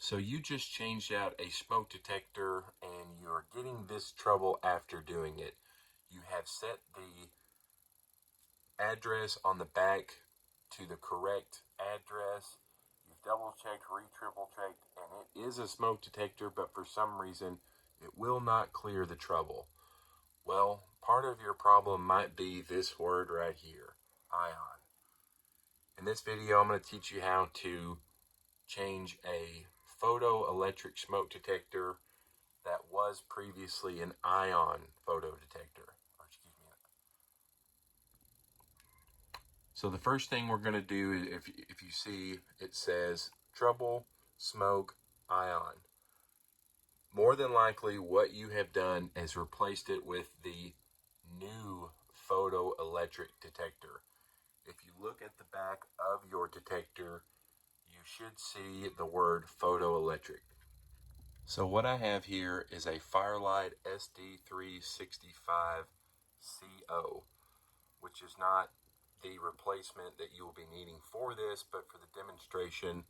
So you just changed out a smoke detector and you're getting this trouble after doing it. You have set the address on the back to the correct address. You've double checked, triple checked, and it is a smoke detector, but for some reason it will not clear the trouble. Well, part of your problem might be this word right here, ion. In this video, I'm going to teach you how to change a photoelectric smoke detector that was previously an ion photo detector. So the first thing we're going to do is, if you see, it says trouble, smoke, ion. More than likely what you have done is replaced it with the new photoelectric detector. If you look at the back of your detector, you should see the word photoelectric. So what I have here is a FireLite SD365CO, which is not the replacement that you will be needing for this, but for the demonstration,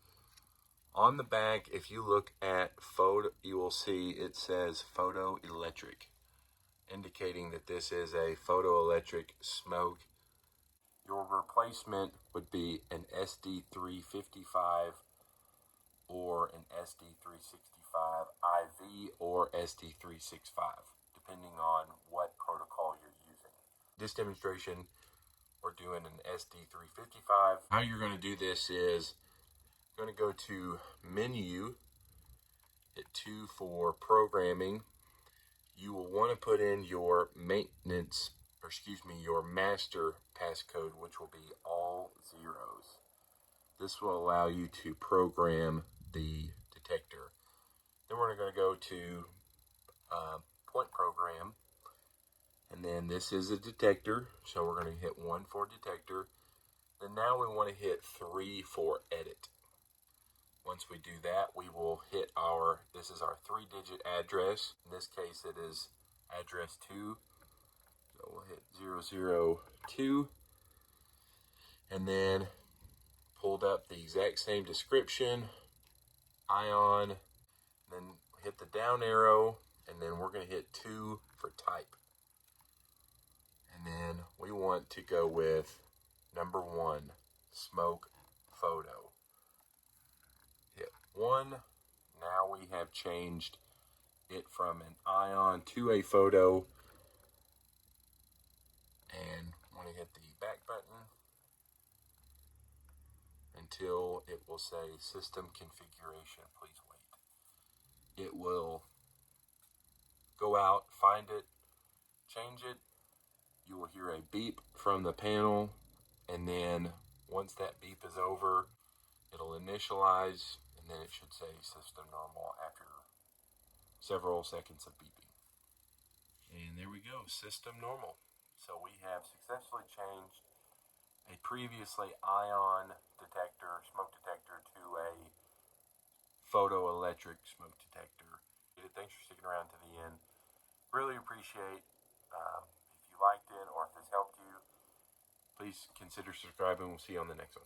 on the back, if you look at photo, you will see it says Photoelectric, indicating that this is a photoelectric smoke. Your replacement would be an SD355 or an SD365 IV or SD365, depending on what protocol you're using. This demonstration, we're doing an SD355. How you're going to do this is you're going to go to menu, hit 2 for programming. You will want to put in your your master passcode, which will be all zeros. This will allow you to program the detector. Then we're going to go to point program, and then this is a detector, so we're going to hit 1 for detector. Then now we want to hit 3 for edit. Once we do that, we will hit this is our 3-digit address. In this case, it is address 2. So we'll hit 002, and then pulled up the exact same description, ion, then hit the down arrow, and then we're going to hit 2 for type. And then we want to go with number 1, smoke photo. Hit 1. Now we have changed it from an ion to a photo. And want to hit the back button until it will say system configuration. Please wait. It will go out, find it, change it. You will hear a beep from the panel, and then once that beep is over, it'll initialize, and then it should say system normal after several seconds of beeping. And there we go, system normal. So we have successfully changed a previously ion detector, smoke detector, to a photoelectric smoke detector. Thanks for sticking around to the end. Really appreciate if you liked it or if this helped you. Please consider subscribing. We'll see you on the next one.